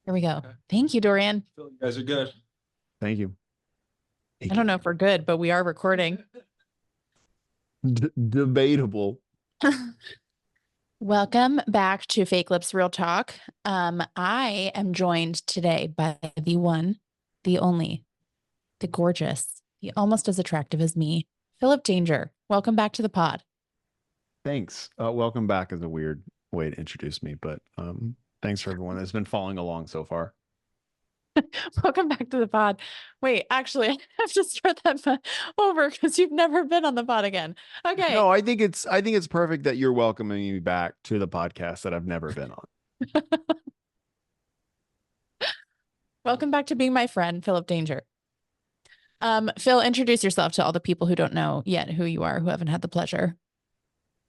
Here we go. Thank you, Dorian. Feel you guys are good. Thank you. I don't know if we're good, but we are recording. Debatable. Welcome back to Fake Lips Real Talk. I am joined today by the one, the only, the gorgeous, the almost as attractive as me, Philip Danger. Welcome back to the pod. Thanks. Welcome back is a weird way to introduce me, but thanks for everyone that's been following along so far. Welcome back to the pod. Wait, actually, I have to start that over because you've never been on the pod again. Okay. No, I think it's perfect that you're welcoming me back to the podcast that I've never been on. Welcome back to being my friend, Philip Danger. Phil, introduce yourself to all the people who don't know yet who you are, who haven't had the pleasure.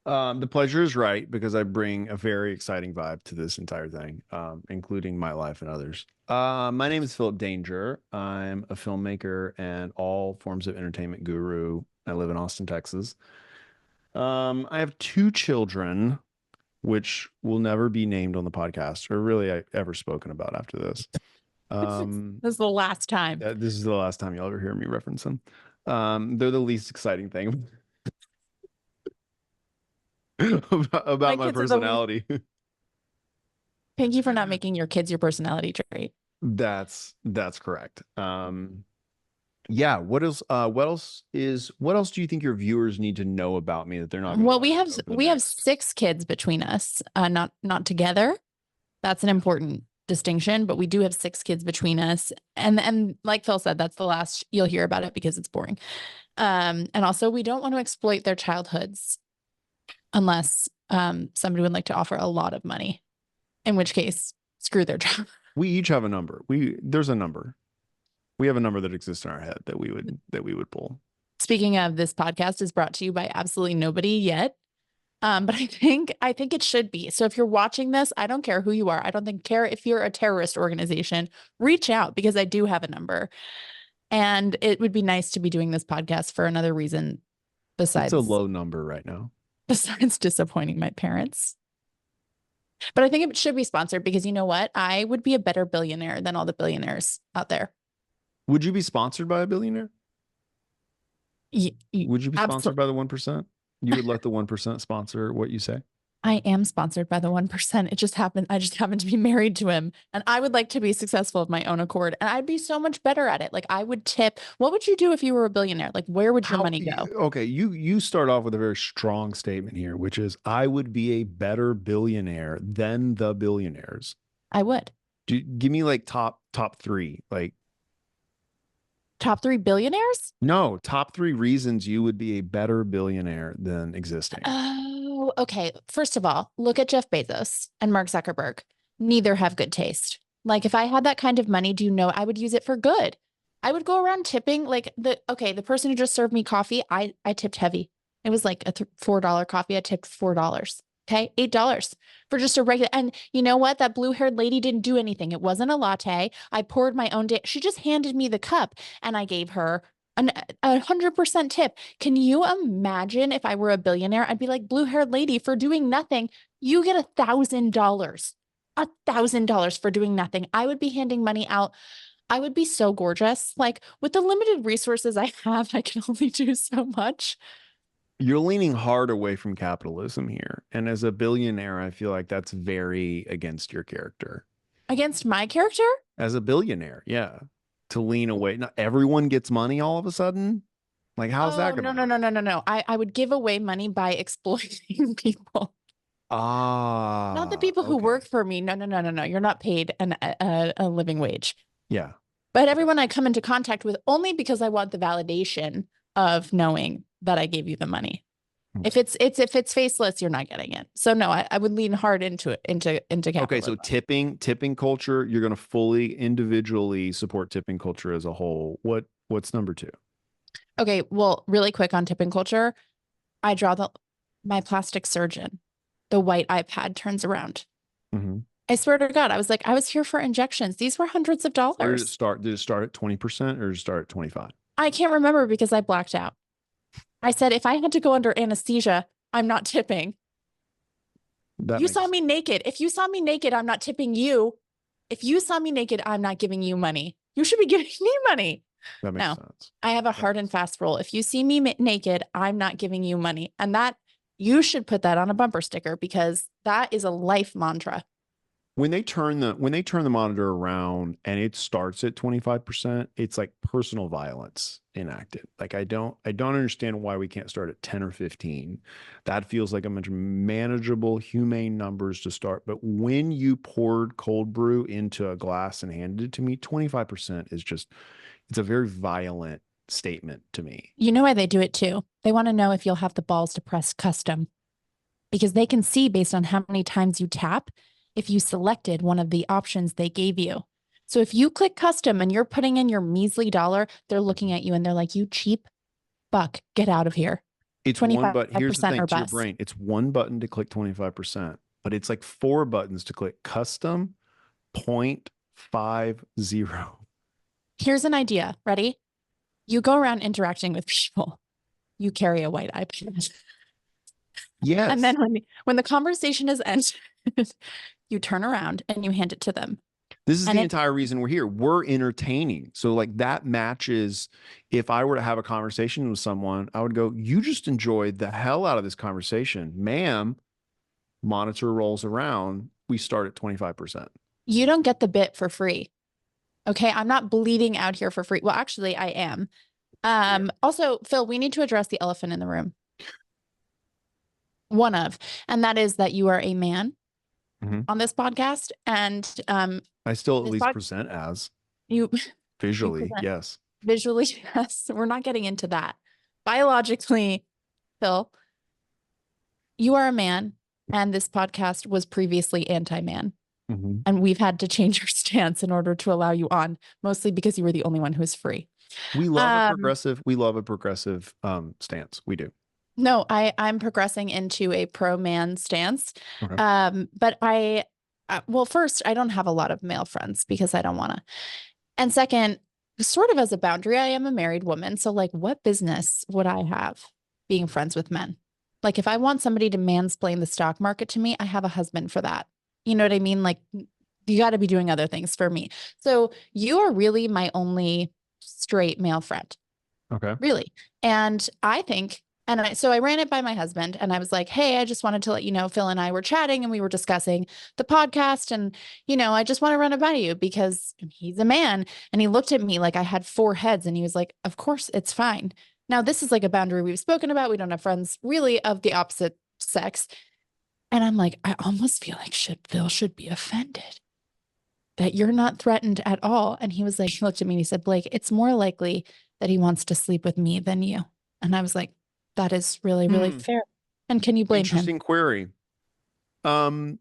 The pleasure is right because I bring a very exciting vibe to this entire thing, including my life and others. My name is Philip Danger. I'm a filmmaker and all forms of entertainment guru. I live in Austin, Texas. I have 2 children, which will never be named on the podcast or really ever spoken about after this. This is the last time. This is the last time you'll ever hear me reference them. They're the least exciting thing about my personality. Thank you for not making your kids your personality trait. That's correct. Yeah. What else do you think your viewers need to know about me that they're not? Well, we have 6 kids between us, not together. That's an important distinction, but we do have 6 kids between us. And like Phil said, that's the last you'll hear about it because it's boring. And also we don't want to exploit their childhoods unless somebody would like to offer a lot of money, in which case screw their job. We each have a number. There's a number. We have a number that exists in our head that we would pull. Speaking of, this podcast is brought to you by absolutely nobody yet. But I think it should be. So if you're watching this, I don't care who you are. I don't care if you're a terrorist organization, reach out because I do have a number. And it would be nice to be doing this podcast for another reason besides. It's a low number right now. Besides disappointing my parents. But I think it should be sponsored because you know what? I would be a better billionaire than all the billionaires out there. Would you be sponsored by a billionaire? Would you be sponsored by the 1%? You would let the 1% sponsor what you say? I am sponsored by the 1%. It just happened. I just happen to be married to him and I would like to be successful of my own accord and I'd be so much better at it. Like I would tip. What would you do if you were a billionaire? Like where would your money go? Okay. You start off with a very strong statement here, which is I would be a better billionaire than the billionaires. I would. Give me like top 3, like top 3 billionaires? No, top 3 reasons you would be a better billionaire than existing. Oh, okay. First of all, look at Jeff Bezos and Mark Zuckerberg. Neither have good taste. Like if I had that kind of money, do you know I would use it for good? I would go around tipping like the person who just served me coffee, I tipped heavy. It was like a $4 coffee. I tipped $4. Okay. $8 for just a regular. And you know what? That blue-haired lady didn't do anything. It wasn't a latte. I poured my own she just handed me the cup and I gave her a 100% tip. Can you imagine if I were a billionaire? I'd be like, blue-haired lady, for doing nothing, you get $1,000. $1,000 for doing nothing. I would be handing money out. I would be so gorgeous. Like with the limited resources I have, I can only do so much. You're leaning hard away from capitalism here. And as a billionaire, I feel like that's very against your character. Against my character? As a billionaire, yeah. To lean away. Not everyone gets money all of a sudden. Like, how's that going to work? No. I would give away money by exploiting people. Not the people who work for me. No. You're not paid a living wage. Yeah. But everyone I come into contact with only because I want the validation of knowing that I gave you the money. If it's faceless, you're not getting it. So no, I would lean hard into capitalism. Okay, so tipping culture, you're going to fully individually support tipping culture as a whole. What's number 2? Okay, well, really quick on tipping culture, I draw my plastic surgeon. The white iPad turns around. Mm-hmm. I swear to God, I was here for injections. These were hundreds of dollars. Where did it start? Did it start at 20% or did it start at 25? I can't remember because I blacked out. I said, if I had to go under anesthesia, I'm not tipping. You saw me naked. If you saw me naked, I'm not tipping you. If you saw me naked, I'm not giving you money. You should be giving me money. That makes No, sense. I have a hard and fast rule. If you see me naked, I'm not giving you money. And that you should put that on a bumper sticker because that is a life mantra. When they turn the monitor around and it starts at 25%, it's like personal violence enacted. Like I don't understand why we can't start at 10 or 15. That feels like a much manageable, humane numbers to start. But when you poured cold brew into a glass and handed it to me, 25% is just, it's a very violent statement to me. You know why they do it too? They want to know if you'll have the balls to press custom because they can see based on how many times you tap if you selected one of the options they gave you. So if you click custom and you're putting in your measly dollar, they're looking at you and they're like, you cheap buck, get out of here. It's one button. Here's the thing or to your bust. brain. It's one button to click 25%, but it's like 4 buttons to click custom 0.50. Here's an idea. Ready? You go around interacting with people. You carry a white iPad. Yes. And then when the conversation is ended, you turn around and you hand it to them. This is the entire reason we're here. We're entertaining. So like that matches. If I were to have a conversation with someone, I would go, you just enjoyed the hell out of this conversation. Ma'am, monitor rolls around. We start at 25%. You don't get the bit for free. Okay. I'm not bleeding out here for free. Well, actually I am. Also, Phil, we need to address the elephant in the room. And that is that you are a man on this podcast. And I still at least present as you visually. Yes. Visually. Yes. We're not getting into that. Biologically, Phil, you are a man and this podcast was previously anti-man. And we've had to change our stance in order to allow you on, mostly because you were the only one who was free. We love a progressive stance. We do. No, I'm progressing into a pro-man stance. Okay. But well, first, I don't have a lot of male friends because I don't want to. And second, sort of as a boundary, I am a married woman. So like, what business would I have being friends with men? Like if I want somebody to mansplain the stock market to me, I have a husband for that. You know what I mean? Like you got to be doing other things for me. So you are really my only straight male friend. Okay. Really. And I think, so I ran it by my husband and I was like, hey, I just wanted to let you know, Phil and I were chatting and we were discussing the podcast. And, I just want to run it by you because he's a man. And he looked at me like I had 4 heads and he was like, of course, it's fine. Now, this is like a boundary we've spoken about. We don't have friends really of the opposite sex. And I'm like, I almost feel like Phil should be offended that you're not threatened at all. And he was like, he looked at me and he said, Blake, it's more likely that he wants to sleep with me than you. And I was like, that is really, really fair. And can you blame him? Interesting query. I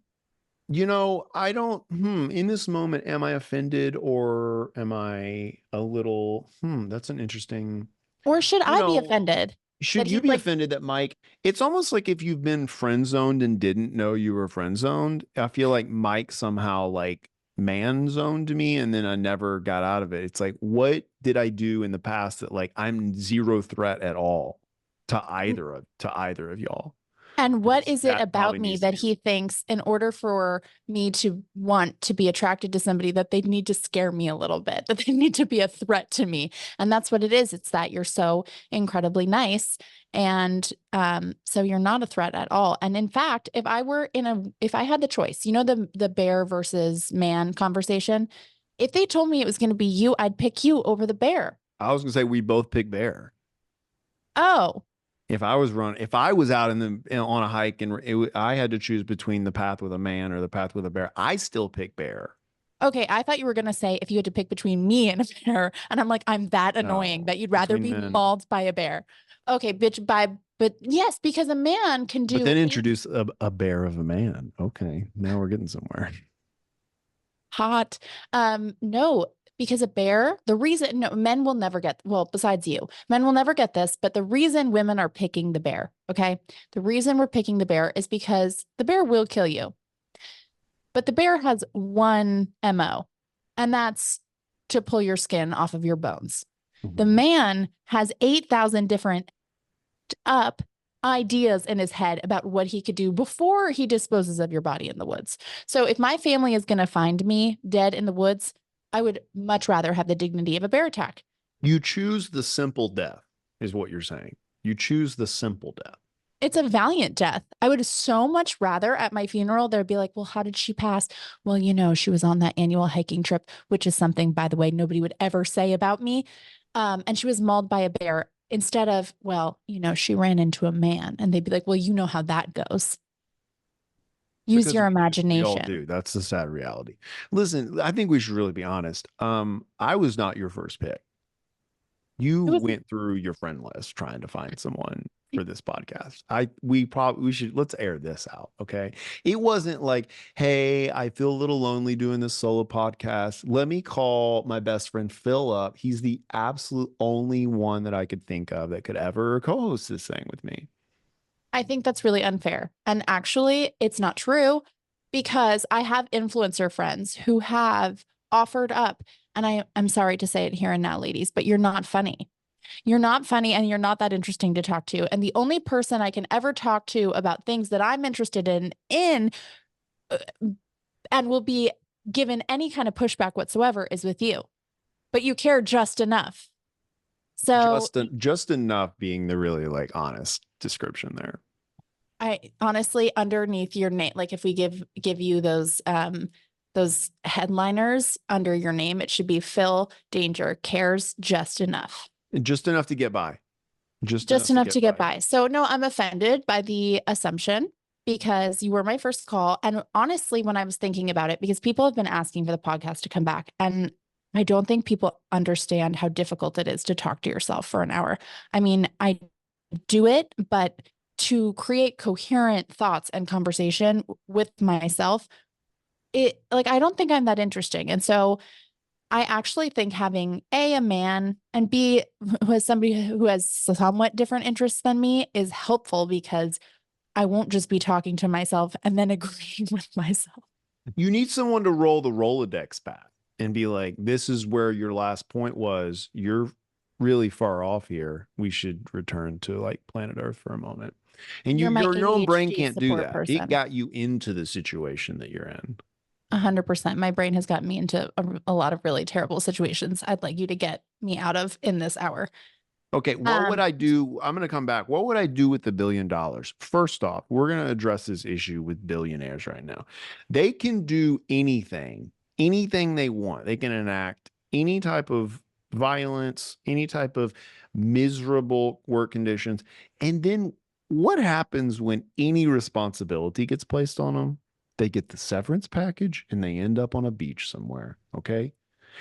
don't, in this moment, am I offended or am I a little, that's an interesting. Or should I be offended? Should you be offended that Mike, it's almost like if you've been friend zoned and didn't know you were friend zoned. I feel like Mike somehow like man zoned me and then I never got out of it. It's like, what did I do in the past that like I'm zero threat at all to either of y'all? And what is it about me that he thinks in order for me to want to be attracted to somebody that they need to scare me a little bit, that they need to be a threat to me? And that's what it is. It's that you're so incredibly nice. And so you're not a threat at all. And in fact, if I had the choice, the bear versus man conversation, if they told me it was going to be you, I'd pick you over the bear. I was going to say we both pick bear. Oh. If I was out on a hike and I had to choose between the path with a man or the path with a bear, I still pick bear. Okay, I thought you were going to say if you had to pick between me and a bear, and I'm like, I'm that annoying that you'd rather be mauled by a bear. Okay, but yes, because a man can do. But then introduce a bear of a man. Okay, now we're getting somewhere. Hot. No. Because a bear, men will never get, well, besides you, men will never get this, but the reason women are picking the bear, okay? The reason we're picking the bear is because the bear will kill you. But the bear has one MO, and that's to pull your skin off of your bones. The man has 8,000 different ideas in his head about what he could do before he disposes of your body in the woods. So if my family is going to find me dead in the woods, I would much rather have the dignity of a bear attack. You choose the simple death, is what you're saying. You choose the simple death. It's a valiant death. I would so much rather at my funeral, there'd be like, well, how did she pass? Well, she was on that annual hiking trip, which is something, by the way, nobody would ever say about me. And she was mauled by a bear instead of, well, she ran into a man. And they'd be like, well, you know how that goes. Use Because your we all imagination. do. That's the sad reality. Listen, I think we should really be honest. I was not your first pick. You It was, went through your friend list trying to find someone for this podcast. We should let's air this out, okay? It wasn't like, hey, I feel a little lonely doing this solo podcast. Let me call my best friend Phil up. He's the absolute only one that I could think of that could ever co-host this thing with me. I think that's really unfair. And actually, it's not true because I have influencer friends who have offered up. And I'm sorry to say it here and now, ladies, but you're not funny. You're not funny and you're not that interesting to talk to. And the only person I can ever talk to about things that I'm interested in uh, and will be given any kind of pushback whatsoever is with you. But you care just enough. So Just enough being the really like honest description there. I honestly, underneath your name, like if we give you those headliners under your name, it should be Phil Danger cares just enough. Just enough to get by. Just enough to get by. So no, I'm offended by the assumption because you were my first call. And honestly, when I was thinking about it, because people have been asking for the podcast to come back, and I don't think people understand how difficult it is to talk to yourself for an hour. I mean, I do it, but to create coherent thoughts and conversation with myself, I don't think I'm that interesting. And so I actually think having a man and B who has somebody who has somewhat different interests than me is helpful because I won't just be talking to myself and then agreeing with myself. You need someone to roll the Rolodex back and be like, this is where your last point was. You're really far off here. We should return to like planet Earth for a moment. And You're my your own brain ADHD can't do support that. It person. got you into the situation that you're in. 100%. My brain has gotten me into a lot of really terrible situations I'd like you to get me out of in this hour. Okay, what would I do? I'm going to come back. What would I do with the $1 billion? First off, we're going to address this issue with billionaires right now. They can do anything they want. They can enact any type of violence, any type of miserable work conditions. And then what happens when any responsibility gets placed on them? They get the severance package and they end up on a beach somewhere. Okay.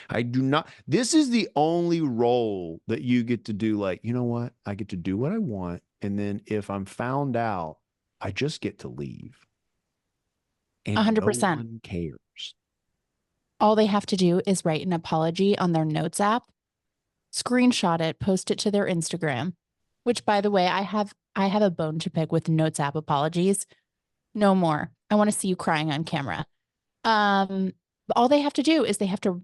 I do not. This is the only role that you get to do. Like, you know what? I get to do what I want. And then if I'm found out, I just get to leave. And no 100%. one cares. All they have to do is write an apology on their notes app, screenshot it, post it to their Instagram, which by the way, I have a bone to pick with notes app apologies. No more. I want to see you crying on camera. All they have to do is they have to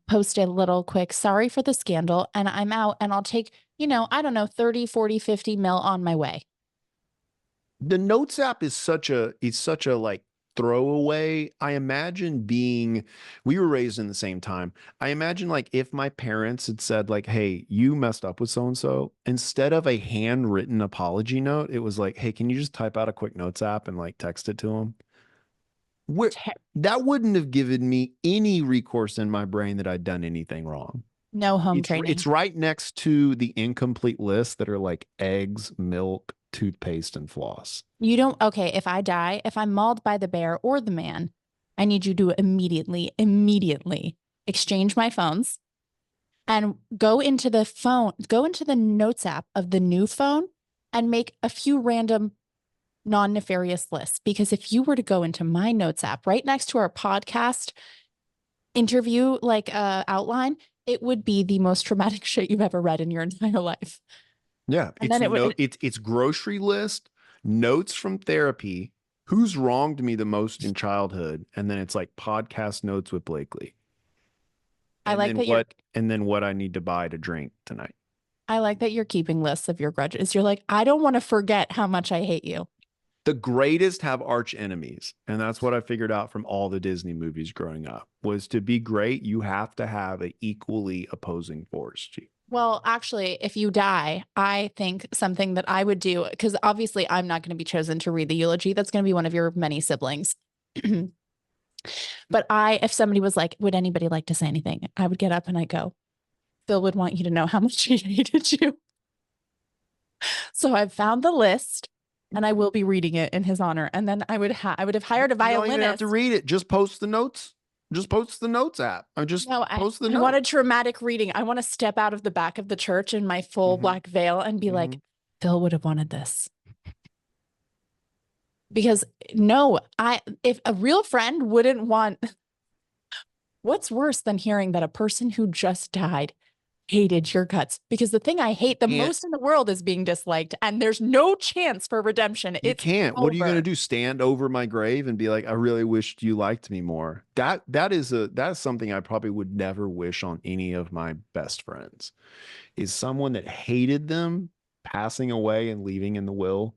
post a little quick, sorry for the scandal, and I'm out, and I'll take, I don't know, 30, 40, 50 mil on my way. The Notes app is such a like throwaway. I imagine we were raised in the same time. I imagine like if my parents had said like, hey, you messed up with so and so, instead of a handwritten apology note, it was like, hey, can you just type out a quick Notes app and like text it to them? That wouldn't have given me any recourse in my brain that I'd done anything wrong. No home training. It's right next to the incomplete list that are like eggs, milk, toothpaste, and floss. Okay, if I die, if I'm mauled by the bear or the man, I need you to immediately exchange my phones and go into the notes app of the new phone and make a few random non-nefarious lists. Because if you were to go into my notes app right next to our podcast interview, outline, it would be the most traumatic shit you've ever read in your entire life. Yeah. It's grocery list, notes from therapy, who's wronged me the most in childhood. And then it's like podcast notes with Blakely. And then what I need to buy to drink tonight. I like that you're keeping lists of your grudges. You're like, I don't want to forget how much I hate you. The greatest have arch enemies. And that's what I figured out from all the Disney movies growing up was to be great, you have to have an equally opposing force. Well, actually, if you die, I think something that I would do, because obviously I'm not going to be chosen to read the eulogy. That's going to be one of your many siblings. But if somebody was like, would anybody like to say anything? I would get up and I go, Phil would want you to know how much he hated you. So I've found the list and I will be reading it in his honor. And then I would have hired a violinist. You don't even have to read it. Just post the notes. Just post the notes app. Post the notes. I want a dramatic reading. I want to step out of the back of the church in my full black veil and be like, Phil would have wanted this. Because if a real friend wouldn't want, what's worse than hearing that a person who just died hated your guts? Because the thing I hate the most in the world is being disliked, and there's no chance for redemption. You can't. What are you going to do? Stand over my grave and be like, I really wished you liked me more. That's something I probably would never wish on any of my best friends, is someone that hated them passing away and leaving in the will.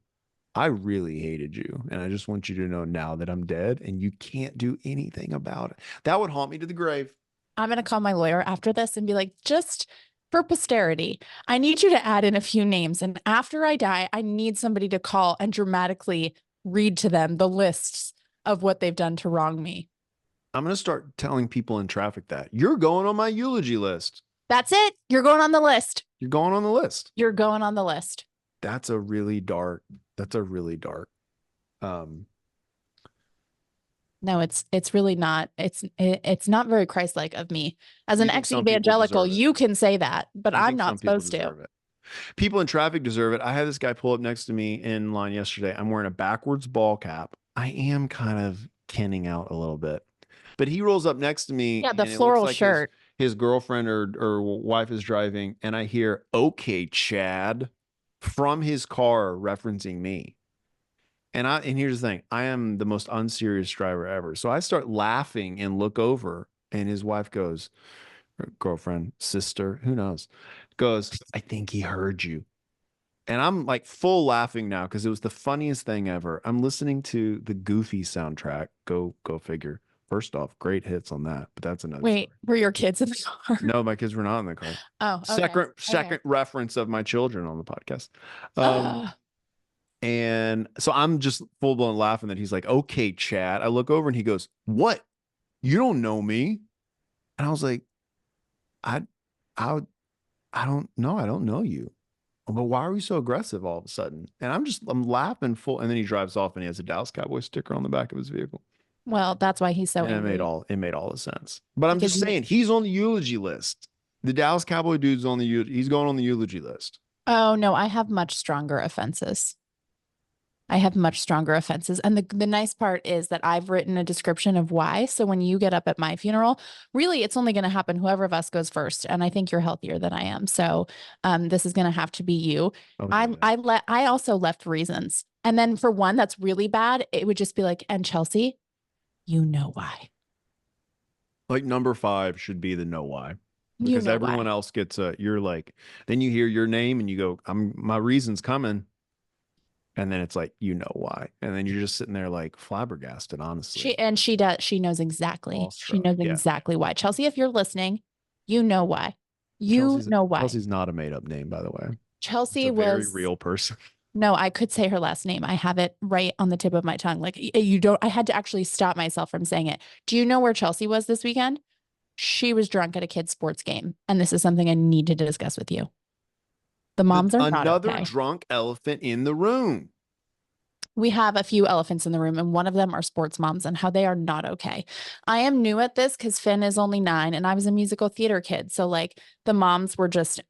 I really hated you, and I just want you to know now that I'm dead and you can't do anything about it. That would haunt me to the grave. I'm going to call my lawyer after this and be like, just for posterity, I need you to add in a few names. And after I die, I need somebody to call and dramatically read to them the lists of what they've done to wrong me. I'm going to start telling people in traffic that you're going on my eulogy list. That's it. You're going on the list. You're going on the list. You're going on the list. That's a really dark. No, it's really not. It's not very Christ-like of me. As an ex-evangelical, you can say that, but I'm not supposed to. People in traffic deserve it. I had this guy pull up next to me in line yesterday. I'm wearing a backwards ball cap. I am kind of tinning out a little bit, but he rolls up next to me. Yeah, the floral shirt. His girlfriend or wife is driving, and I hear, "Okay, Chad," from his car referencing me. And here's the thing, I am the most unserious driver ever. So I start laughing and look over, and his wife goes, or girlfriend, sister, who knows, goes, "I think he heard you." And I'm like full laughing now because it was the funniest thing ever. I'm listening to the Goofy soundtrack. Go figure. First off, great hits on that, but that's another story. Were your kids in the car? No, my kids were not in the car. Oh, okay. Second reference of my children on the podcast. And so I'm just full blown laughing that he's like, "Okay, Chad." I look over and he goes, "What? You don't know me?" And I was like, I don't know. I don't know you. But why are we so aggressive all of a sudden? And I'm laughing full. And then he drives off and he has a Dallas Cowboy sticker on the back of his vehicle. Well, that's why he's so angry. It made all the sense. But I'm just saying, he's on the eulogy list. The Dallas Cowboy dude's he's going on the eulogy list. Oh no, I have much stronger offenses. And the nice part is that I've written a description of why. So when you get up at my funeral, really, it's only going to happen whoever of us goes first. And I think you're healthier than I am. So this is going to have to be you. Oh, I also left reasons. And then for one that's really bad, it would just be like, and Chelsea, you know why. Like number 5 should be the know why. Because everyone else gets you're like, then you hear your name and you go, my reason's coming. And then it's like, you know why. And then you're just sitting there like flabbergasted, honestly. She knows exactly. She knows exactly why. Chelsea, if you're listening, you know why. Know why. Chelsea's not a made up name, by the way. Chelsea was a very real person. No, I could say her last name. I have it right on the tip of my tongue. Like I had to actually stop myself from saying it. Do you know where Chelsea was this weekend? She was drunk at a kid's sports game. And this is something I need to discuss with you. The moms are not okay. Another drunk elephant in the room. We have a few elephants in the room, and one of them are sports moms and how they are not okay. I am new at this because Finn is only 9 and I was a musical theater kid. So like the moms were just,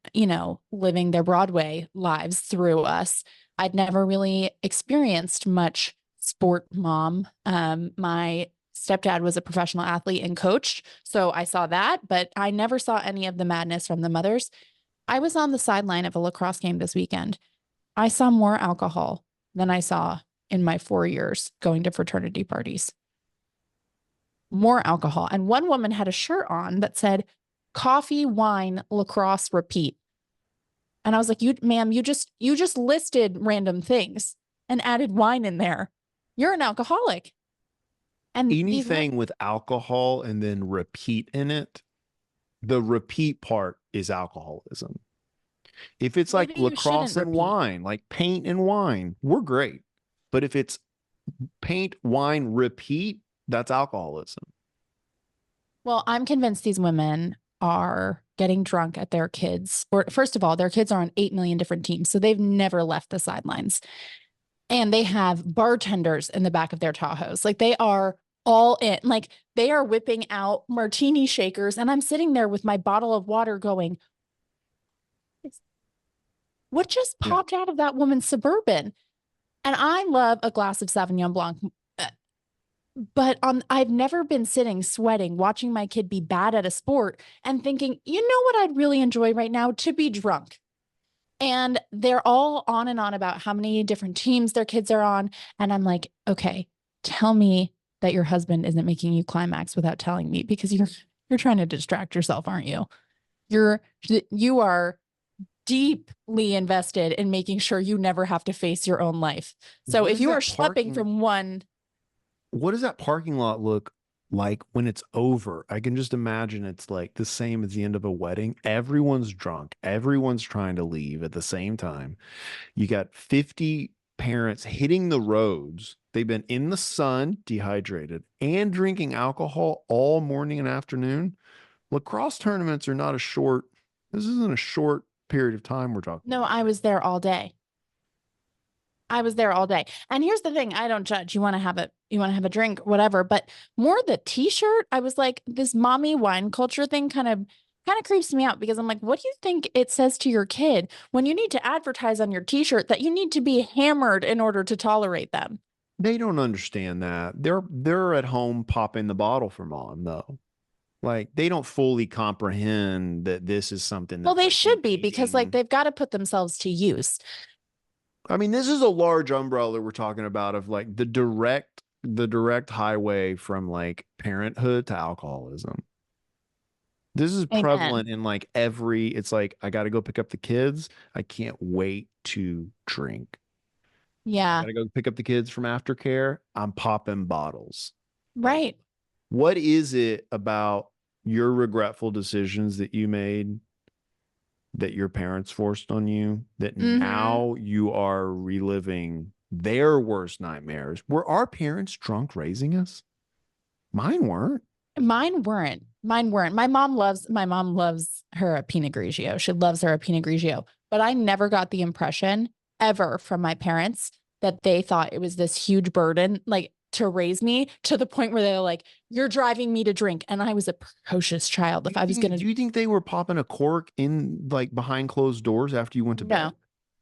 living their Broadway lives through us. I'd never really experienced much sport mom. My stepdad was a professional athlete and coach. So I saw that, but I never saw any of the madness from the mothers. I was on the sideline of a lacrosse game this weekend. I saw more alcohol than I saw in my 4 years going to fraternity parties. More alcohol. And one woman had a shirt on that said, "Coffee, wine, lacrosse, repeat." And I was like, you, ma'am, you just listed random things and added wine in there. You're an alcoholic. And these women, Anything with alcohol and then repeat in it, the repeat part is alcoholism. If it's like maybe you lacrosse shouldn't and repeat. wine, like paint and wine, we're great. But if it's paint, wine, repeat, that's alcoholism. Well, I'm convinced these women are getting drunk at their kids. Or first of all, their kids are on 8 million different teams. So they've never left the sidelines. And they have bartenders in the back of their Tahoes. Like they are all in. Like they are whipping out martini shakers. And I'm sitting there with my bottle of water going, what just Yeah. popped out of that woman's Suburban? And I love a glass of Sauvignon Blanc. But I've never been sitting sweating, watching my kid be bad at a sport and thinking, you know what I'd really enjoy right now? To be drunk. And they're all on and on about how many different teams their kids are on. And I'm like, okay, tell me that your husband isn't making you climax without telling me because you're trying to distract yourself, aren't you? You are deeply invested in making sure you never have to face your own life. So What if is you are that schlepping parking? from one, What does that parking lot look like when it's over? I can just imagine it's like the same as the end of a wedding. Everyone's drunk. Everyone's trying to leave at the same time. You got 50 parents hitting the roads. They've been in the sun, dehydrated, and drinking alcohol all morning and afternoon. Lacrosse tournaments are not a short, this isn't a short period of time we're talking no, about I here. was there all day. I was there all day. And here's the thing, I don't judge. You want to have a drink, whatever, but more the t-shirt, I was like this mommy wine culture thing kind of creeps me out because I'm like, what do you think it says to your kid when you need to advertise on your t-shirt that you need to be hammered in order to tolerate them? They don't understand that. They're at home popping the bottle for mom though. Like they don't fully comprehend that this is something Well, that's they like should be because like impeding. they've got to put themselves to use. I mean, this is a large umbrella we're talking about of like the direct highway from like parenthood to alcoholism. This is Amen. prevalent in like every, it's like, I got to go pick up the kids. I can't wait to drink. I Yeah. got to go pick up the kids from aftercare. I'm popping bottles. Like, Right. what is it about your regretful decisions that you made that your parents forced on you that Mm-hmm. now you are reliving their worst nightmares? Were our parents drunk raising us? Mine weren't. Mine weren't. Mine weren't. My mom loves her a Pinot Grigio. She loves her a Pinot Grigio. But I never got the impression ever from my parents that they thought it was this huge burden, like to raise me to the point where they're like, you're driving me to drink. And I was a precocious child. If I was Do gonna, you think they were popping a cork in like behind closed doors after you went to bed?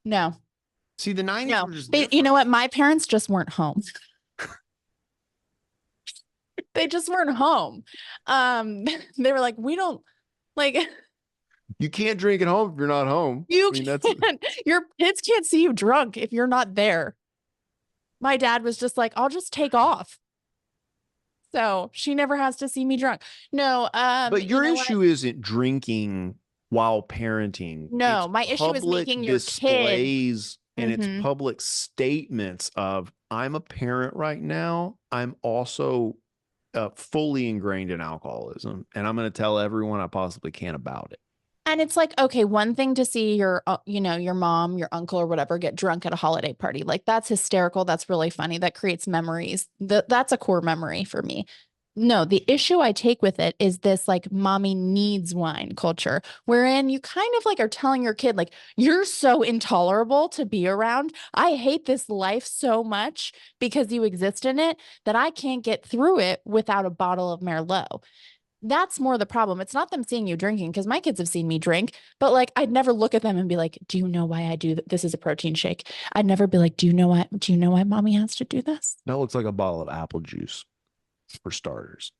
no, no, See, the 90s no. were just You know different. what? My parents just weren't home. They just weren't home. Um, they were like, we don't like You can't drink at home if you're not home. you I mean, that's can't, your kids can't see you drunk if you're not there. My dad was just like, I'll just take off. So she never has to see me drunk. No, but you your know what? issue isn't drinking while parenting. It's No, my issue is public making your kid. displays and it's Hmm. public statements of I'm a parent right now. I'm also fully ingrained in alcoholism and I'm going to tell everyone I possibly can about it. And it's like, okay, one thing to see your mom, your uncle, or whatever get drunk at a holiday party. Like that's hysterical. That's really funny. That creates memories. That's a core memory for me. No, the issue I take with it is this like mommy needs wine culture, wherein you kind of like are telling your kid, like, you're so intolerable to be around. I hate this life so much because you exist in it that I can't get through it without a bottle of Merlot. That's more the problem. It's not them seeing you drinking because my kids have seen me drink, but like I'd never look at them and be like, "Do you know why I do this is a protein shake?" I'd never be like, Do you know why mommy has to do this?" That looks like a bottle of apple juice for starters.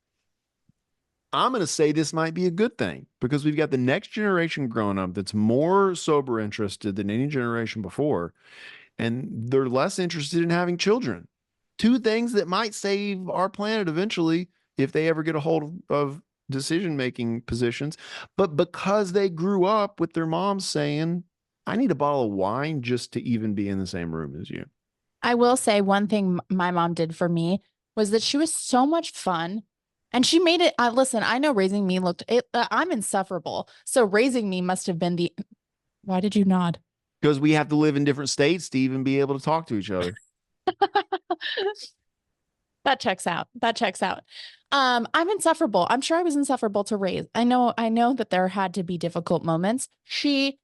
I'm going to say this might be a good thing because we've got the next generation growing up that's more sober interested than any generation before, and they're less interested in having children. Two things that might save our planet eventually if they ever get a hold of decision making positions. But because they grew up with their moms saying, I need a bottle of wine just to even be in the same room as you. I will say one thing my mom did for me was that she was so much fun and she made it. Listen, I know raising me I'm insufferable. So raising me must have been why did you nod? Because we have to live in different states to even be able to talk to each other. That checks out. That checks out. I'm insufferable. I'm sure I was insufferable to raise. I know that there had to be difficult moments. She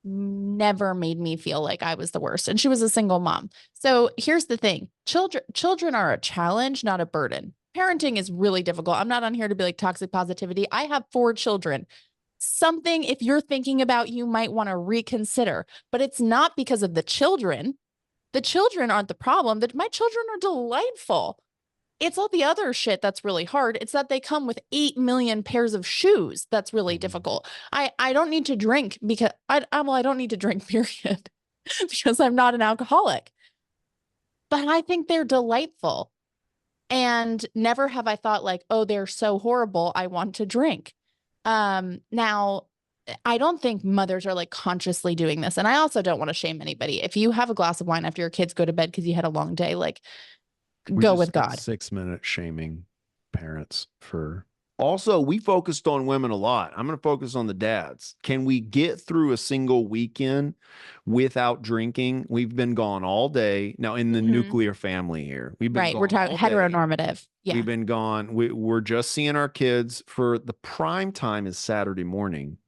never made me feel like I was the worst. And she was a single mom. So here's the thing. Children are a challenge, not a burden. Parenting is really difficult. I'm not on here to be like toxic positivity. I have 4 children. Something, if you're thinking about, you might want to reconsider, but it's not because of the children. The children aren't the problem. That my children are delightful. It's all the other shit that's really hard. It's that they come with 8 million pairs of shoes. That's really difficult. I don't need to drink because I don't need to drink, period, because I'm not an alcoholic. But I think they're delightful. And never have I thought like, oh, they're so horrible, I want to drink. Now, I don't think mothers are like consciously doing this. And I also don't want to shame anybody. If you have a glass of wine after your kids go to bed because you had a long day, like go with God. 6-minute shaming parents for. Also, we focused on women a lot. I'm going to focus on the dads. Can we get through a single weekend without drinking? We've been gone all day. Now, in the nuclear family here, we've been gone. We're talking heteronormative. Yeah. We've been gone. We're just seeing our kids for the prime time is Saturday morning.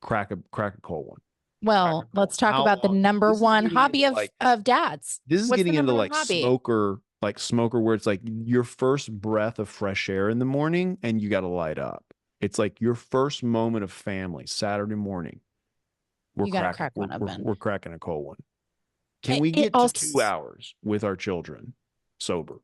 Crack a cold one. Well, let's talk about the number one hobby of dads. This is getting into like smoker where it's like your first breath of fresh air in the morning and you got to light up. It's like your first moment of family, Saturday morning. We're cracking a cold one. Can we get to 2 hours with our children sober?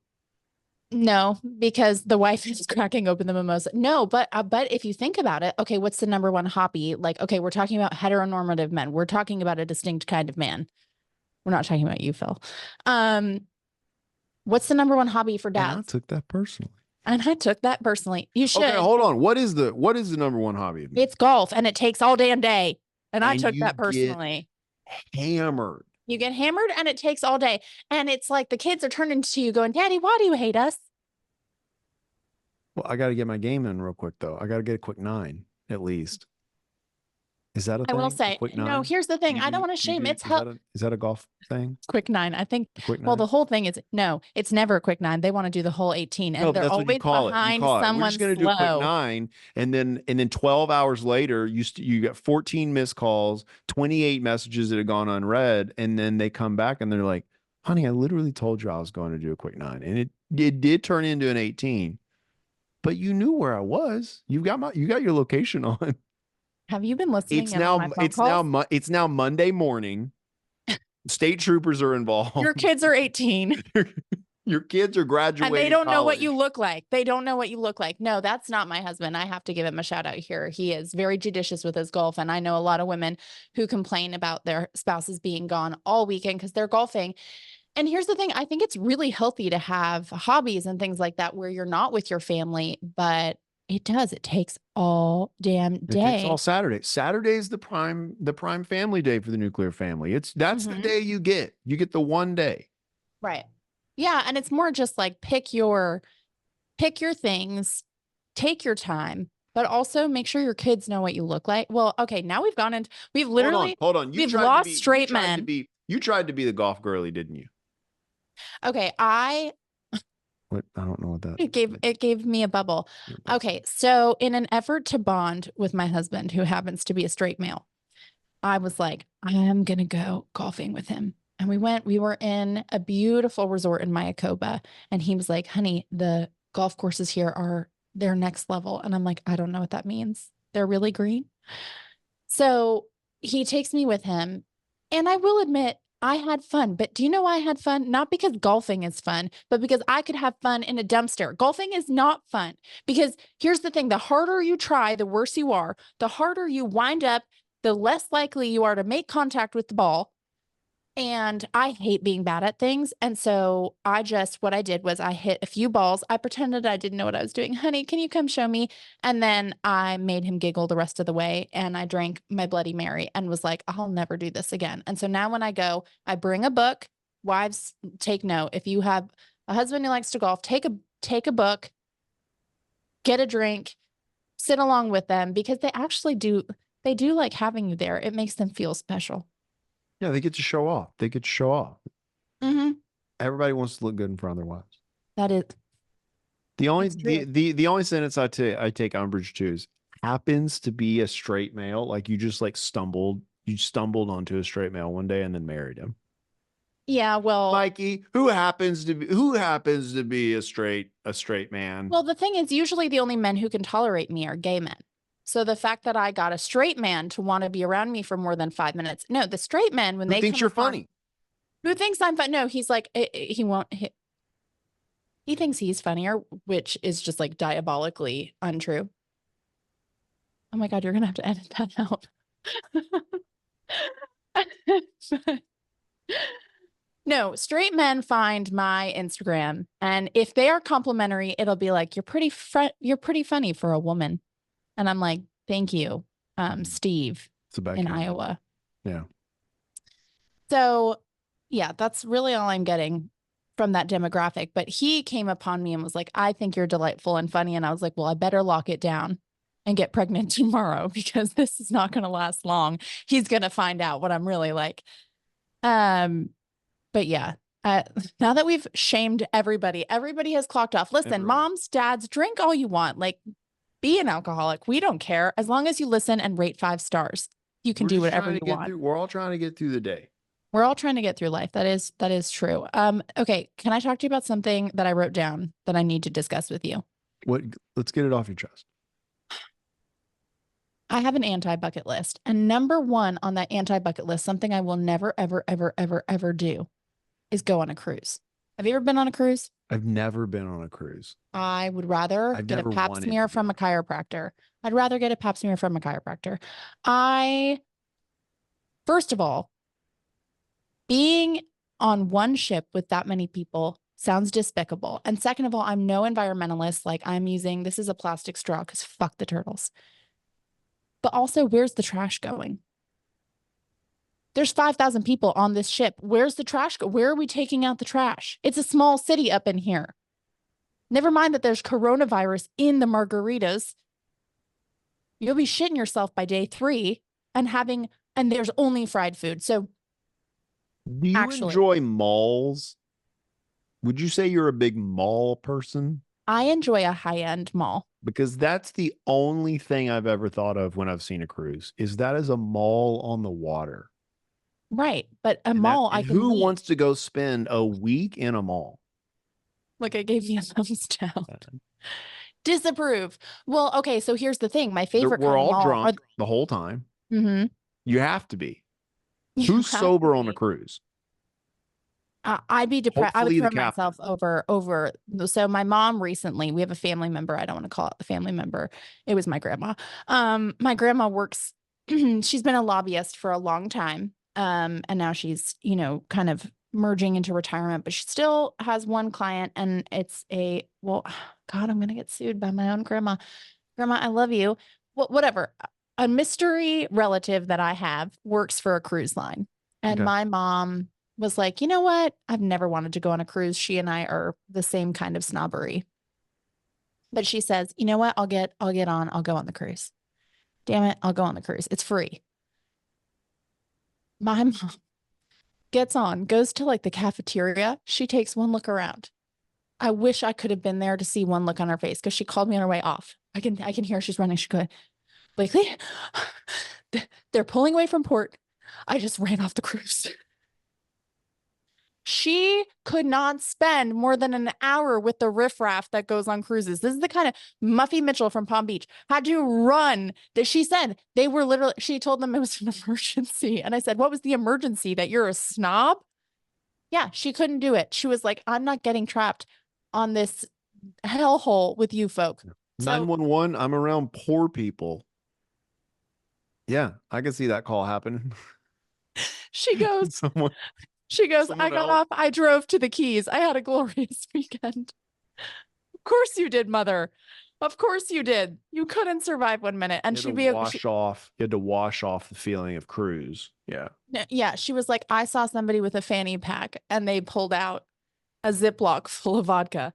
No, because the wife is cracking open the mimosa. No, but if you think about it, okay, what's the number one hobby? Like, okay, we're talking about heteronormative men. We're talking about a distinct kind of man. We're not talking about you, Phil. What's the number one hobby for dads? And I took that personally. You should. Okay, hold on. What is the number one hobby? It's golf, and it takes all damn day. And I took that personally. Hammered. You get hammered and it takes all day. And it's like the kids are turning to you going, Daddy, why do you hate us? Well, I got to get my game in real quick, though. I got to get a quick 9 at least. Is that a thing? I will say, no, here's the thing. I don't want to shame. It's help. Is that a golf thing? Quick 9. I think. Well, the whole thing is no, it's never a quick 9. They want to do the whole 18. And they're always behind someone. We're just going to do a quick 9. And then 12 hours later, you get 14 missed calls, 28 messages that have gone unread. And then they come back and they're like, honey, I literally told you I was going to do a quick 9. And it did turn into an 18. But you knew where I was. You got your location on. Have you been listening? It's now Monday morning. State troopers are involved. Your kids are 18. Your kids are graduating. And they don't know what you look like. They don't know what you look like. No, that's not my husband. I have to give him a shout out here. He is very judicious with his golf. And I know a lot of women who complain about their spouses being gone all weekend because they're golfing. And here's the thing. I think it's really healthy to have hobbies and things like that where you're not with your family, but it takes all damn day. It takes all Saturday. Saturday is the prime family day for the nuclear family. That's the day you get the one day. Right. Yeah. And it's more just like pick your things, take your time, but also make sure your kids know what you look like. Well, okay. Now we've literally, hold on. We've lost straight men. You tried to be the golf girly, didn't you? Okay. What? I don't know what that. It gave me a bubble. Okay, so in an effort to bond with my husband, who happens to be a straight male, I was like, I am gonna go golfing with him. And we were in a beautiful resort in Mayakoba, and he was like, honey, the golf courses here are their next level. And I'm like, I don't know what that means. They're really green. So he takes me with him, and I will admit, I had fun, but do you know why I had fun? Not because golfing is fun, but because I could have fun in a dumpster. Golfing is not fun because here's the thing. The harder you try, the worse you are. The harder you wind up, the less likely you are to make contact with the ball. And I hate being bad at things. And so what I did was I hit a few balls. I pretended I didn't know what I was doing. Honey, can you come show me? And then I made him giggle the rest of the way. And I drank my Bloody Mary and was like, I'll never do this again. And so now when I go, I bring a book. Wives, take note. If you have a husband who likes to golf, take a book, get a drink, sit along with them, because they do like having you there. It makes them feel special. Yeah, they get to show off. They get to show off. Mm-hmm. Everybody wants to look good in front of their wives. That is, The only it's true. the only sentence I take umbrage to is happens to be a straight male. Like you just like stumbled onto a straight male one day and then married him. Yeah, well, Mikey, who happens to be a straight man? well, the thing is, usually the only men who can tolerate me are gay men. So the fact that I got a straight man to want to be around me for more than 5 minutes. No, the straight men, when Who they thinks come you're upon, funny? who thinks I'm fun? No, he's like, he won't, he thinks he's funnier, which is just like diabolically untrue. Oh my God, you're going to have to edit that out. No, straight men find my Instagram, and if they are complimentary, it'll be like, you're pretty funny for a woman. And I'm like, thank you, Steve It's a in backhand. Iowa. Yeah. So yeah, that's really all I'm getting from that demographic. But he came upon me and was like, I think you're delightful and funny. And I was like, well, I better lock it down and get pregnant tomorrow, because this is not going to last long. He's going to find out what I'm really like. But yeah, now that we've shamed everybody has clocked off. Listen, Everyone. moms, dads, drink all you want. Like, be an alcoholic. We don't care. As long as you listen and rate 5 stars, you can do whatever you want. We're all trying to get through the day. We're all trying to get through life. That is true. Okay. Can I talk to you about something that I wrote down that I need to discuss with you? Let's get it off your chest. I have an anti-bucket list, and number 1 on that anti-bucket list, something I will never, ever, ever, ever, ever do, is go on a cruise. Have you ever been on a cruise? I've never been on a cruise. I would rather get a pap smear from a chiropractor. I'd rather get a pap smear from a chiropractor. First of all, being on one ship with that many people sounds despicable. And second of all, I'm no environmentalist. Like, this is a plastic straw because fuck the turtles. But also, where's the trash going? There's 5,000 people on this ship. Where's the trash go? Where are we taking out the trash? It's a small city up in here. Never mind that there's coronavirus in the margaritas. You'll be shitting yourself by day 3 and there's only fried food. So do you enjoy malls? Would you say you're a big mall person? I enjoy a high-end mall. Because that's the only thing I've ever thought of when I've seen a cruise, is that is a mall on the water. Right. But mall, I can who wants to go spend a week in a mall? Look, I gave you a thumbs down. Disapprove. Well, okay, so here's the thing. My favorite We're all mall drunk the whole time. Mm-hmm. You have to be. Who's sober on a cruise? I'd be depressed. I would throw myself over. So my mom recently, we have a family member. I don't want to call it the family member. It was my grandma. My grandma works, she's been a lobbyist for a long time. And now she's, kind of merging into retirement, but she still has one client, and it's God, I'm going to get sued by my own grandma. Grandma, I love you. Well, whatever. A mystery relative that I have works for a cruise line. And my mom was like, you know what? I've never wanted to go on a cruise. She and I are the same kind of snobbery. But she says, you know what? I'll go on the cruise. Damn it. I'll go on the cruise. It's free. My mom gets on, goes to like the cafeteria. She takes one look around. I wish I could have been there to see one look on her face, because she called me on her way off. I can hear she's running. She goes, Blakely, they're pulling away from port. I just ran off the cruise. She could not spend more than an hour with the riffraff that goes on cruises. This is the kind of Muffy Mitchell from Palm Beach had to run. That she said they were literally, she told them it was an emergency. And I said, what was the emergency? That you're a snob? Yeah, she couldn't do it. She was like, I'm not getting trapped on this hellhole with you folk. 911, I'm around poor people. Yeah, I can see that call happening. She goes, Someone, I someone got else. off. I drove to the Keys. I had a glorious weekend. Of course you did, mother. Of course you did. You couldn't survive 1 minute. And You had to she'd be, wash off. You had to wash off the feeling of cruise. Yeah. yeah, she was like, I saw somebody with a fanny pack and they pulled out a Ziploc full of vodka.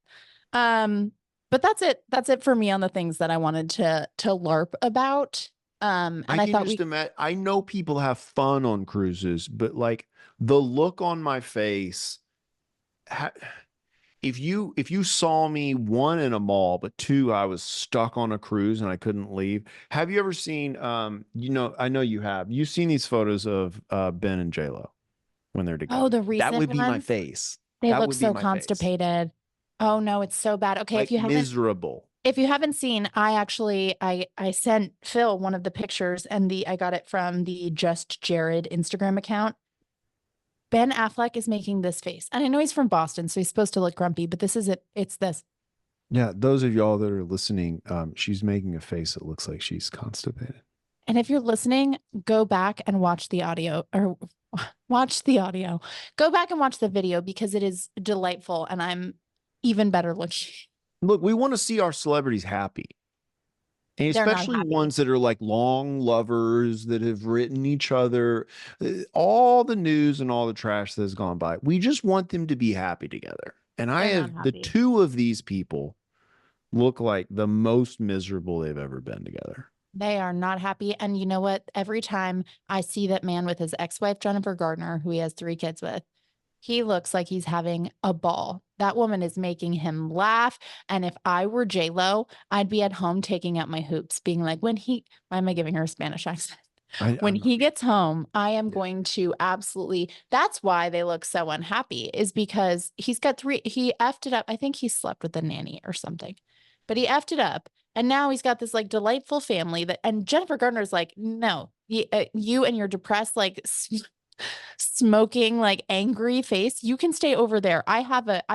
Um, but that's it. That's it for me on the things that I wanted to LARP about. And I I can thought just we imagine. I know people have fun on cruises, but like the look on my face, ha- if you saw me one in a mall, but two, I was stuck on a cruise and I couldn't leave. Have you ever seen? I know you have. You've seen these photos of Ben and J Lo when they're oh, together. the That recent would be my ones, face. they That look would be so my face. constipated. Oh no, it's so bad. Okay, Like miserable. if you haven't seen, I sent Phil one of the pictures and I got it from the Just Jared Instagram account. Ben Affleck is making this face. And I know he's from Boston, so he's supposed to look grumpy, but this is it. It's this. Yeah, those of y'all that are listening, she's making a face that looks like she's constipated. And if you're listening, go back and watch the audio or watch the audio. Go back and watch the video because it is delightful and I'm even better looking. Look, we want to see our celebrities happy. And They're not especially happy. ones that are like long lovers that have written each other, all the news and all the trash that has gone by. We just want them to be happy together. And I They're not have the happy. two of these people look like the most miserable they've ever been together. They are not happy. And you know what? Every time I see that man with his ex-wife, Jennifer Gardner, who he has 3 kids with, he looks like he's having a ball. That woman is making him laugh. And if I were J-Lo, I'd be at home taking out my hoops, being like, why am I giving her a Spanish accent? When I'm not he even. gets home, I am Yeah. going to absolutely, that's why they look so unhappy, is because he effed it up. I think he slept with the nanny or something, but he effed it up. And now he's got this like delightful family and Jennifer Gardner's like, no, you and your depressed, like smoking, like angry face, you can stay over there. I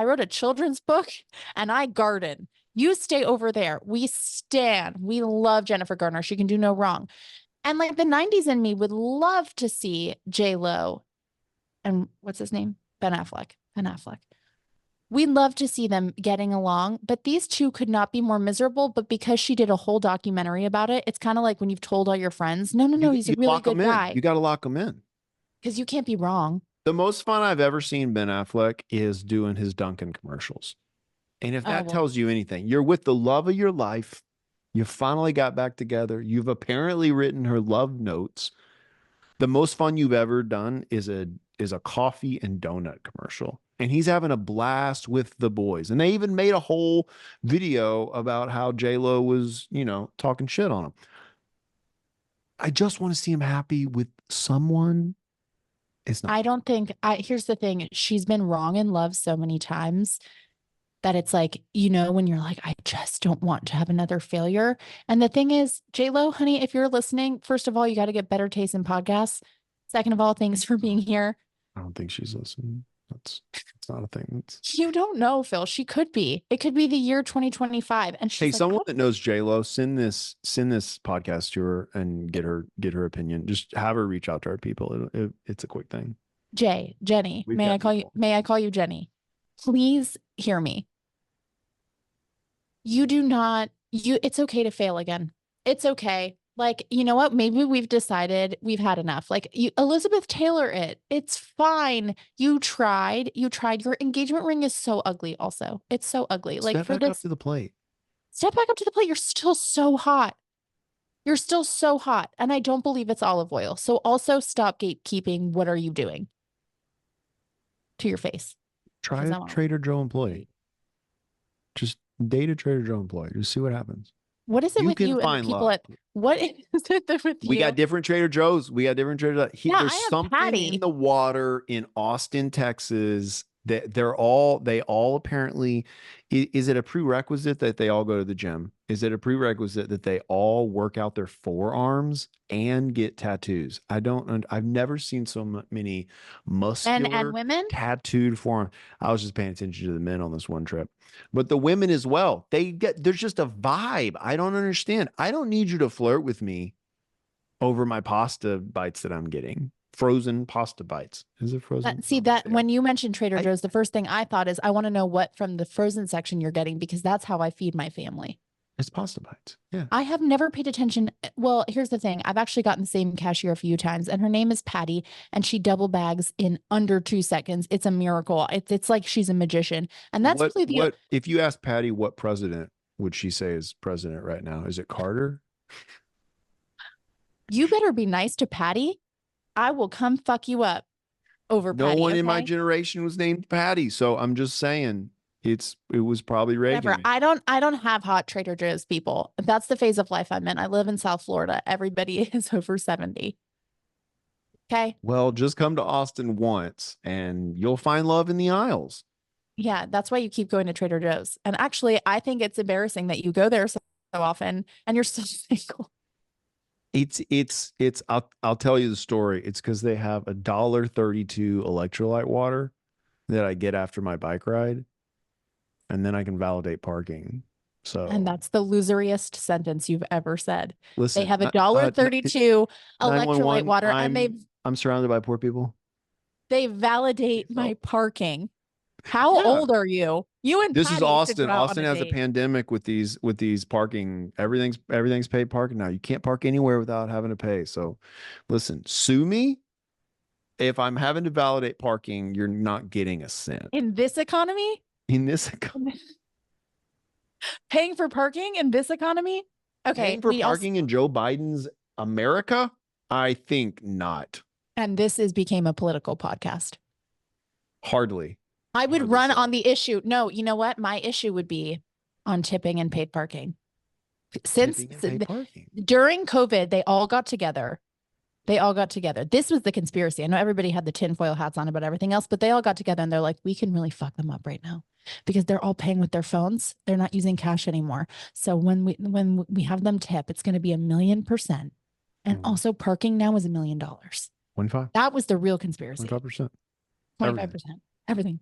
wrote a children's book and I garden. You stay over there. We love Jennifer Gardner. She can do no wrong. And like the 90s in me would love to see J-Lo and what's his name? Ben Affleck. Ben Affleck. We'd love to see them getting along, but these two could not be more miserable. But because she did a whole documentary about it, it's kind of like when you've told all your friends, no, he's a You really lock them good in. guy. You got to lock them in. Because you can't be wrong. The most fun I've ever seen Ben Affleck is doing his Dunkin' commercials. And if Oh, that well, tells you anything, you're with the love of your life. You finally got back together. You've apparently written her love notes. The most fun you've ever done is a coffee and donut commercial. And he's having a blast with the boys. And they even made a whole video about how J-Lo was, talking shit on him. I just want to see him happy with someone. It's not. I don't think here's the thing. She's been wrong in love so many times that it's like, when you're like, I just don't want to have another failure. And the thing is, J-Lo, honey, if you're listening, first of all, you got to get better taste in podcasts. Second of all, thanks for being here. I don't think she's listening. It's not a thing. You don't know, Phil. She could be. It could be the year 2025. And Hey, she's like, someone that knows J-Lo, send this podcast to her and get her opinion. Just have her reach out to our people. It's a quick thing. Jenny, We've got people. may I call you Jenny? Please hear me. It's okay to fail again. It's okay. Like, you know what? Maybe we've decided we've had enough. Like Elizabeth Taylor, it's fine. You tried. Your engagement ring is so ugly. Also, it's so ugly. Like Step for back up this, to the plate. step back up to the plate. You're still so hot. You're still so hot. And I don't believe it's olive oil. So also stop gatekeeping. What are you doing to your face? Try a Trader Joe employee. Just date a Trader Joe employee. Just see what happens. What is it You with can you and the find people love. what is it with you? We got different Trader Joe's. Yeah, There's I have something Patty. in the water in Austin, Texas that they all apparently, is it a prerequisite that they all go to the gym? Is it a prerequisite that they all work out their forearms and get tattoos? I've never seen so many Men and muscular women? tattooed forearms. I was just paying attention to the men on this one trip, but the women as well. There's just a vibe. I don't understand. I don't need you to flirt with me over my pasta bites that I'm getting. frozen pasta bites. Is it frozen? See Oh, that yeah. when you mentioned Trader I, Joe's, the first thing I thought is I want to know what from the frozen section you're getting because that's how I feed my family. it's pasta bites. Yeah. I have never paid attention. Well, here's the thing. I've actually gotten the same cashier a few times, and her name is Patty, and she double bags in under 2 seconds. It's a miracle. It's like she's a magician. And that's really What if you ask Patty what president would she say is president right now? Is it Carter? You better be nice to Patty. I will come fuck you up over No Patty. one in my Okay? generation was named Patty, so I'm just saying it was probably Reagan. Whatever. I don't have hot Trader Joe's people. That's the phase of life I'm in. I live in South Florida. Everybody is over 70. Okay. Well, just come to Austin once and you'll find love in the aisles. Yeah, that's why you keep going to Trader Joe's. And actually, I think it's embarrassing that you go there so often and you're still single. I'll tell you the story. It's because they have $1.32 electrolyte water that I get after my bike ride, and then I can validate parking. So, And that's the loseriest sentence you've ever said. listen, They have $1.32 electrolyte water and I'm surrounded by poor people. they validate my parking. How Yeah. old are you? You and This Patty is should Austin. go out Austin on has a date. pandemic with these parking. Everything's paid parking now. You can't park anywhere without having to pay. So listen, sue me. If I'm having to validate parking, you're not getting a cent. In this economy? In this economy. Paying for parking in this economy? Okay. Paying for parking in Joe Biden's America? I think not. And this became a political podcast. Hardly. I would Hardly run so. on the issue. No, you know what? My issue would be on tipping and paid parking. Since Tipping and paid parking. during COVID, they all got together. This was the conspiracy. I know everybody had the tinfoil hats on about everything else, but they all got together and they're like, we can really fuck them up right now because they're all paying with their phones. They're not using cash anymore. So when we have them tip, it's going to be 1,000,000%. And also parking now is $1 million. 25. That was the real conspiracy. 25%. 25%. Everything.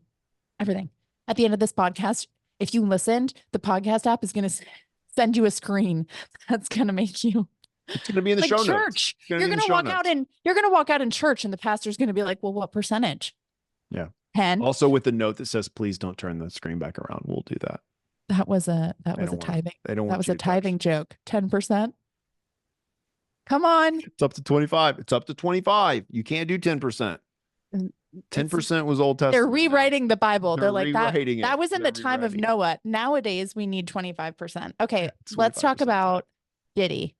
At the end of this podcast, if you listened, the podcast app is going to send you a screen that's going to make you. It's going to be in the like show church. notes. You're going to walk out in church, and the pastor's going to be like, "Well, what percentage?" Yeah. 10. Also with the note that says, "Please don't turn the screen back around." We'll do that. That was a tithing. That was a tithing joke. 10%. Come on. It's up to 25. It's up to 25. You can't do 10%. 10% was Old Testament. They're rewriting the Bible. They're like that. rewriting it. That was in the They're time of rewriting it. Noah. Nowadays, we need 25%. Okay, It's let's talk 25% about Diddy.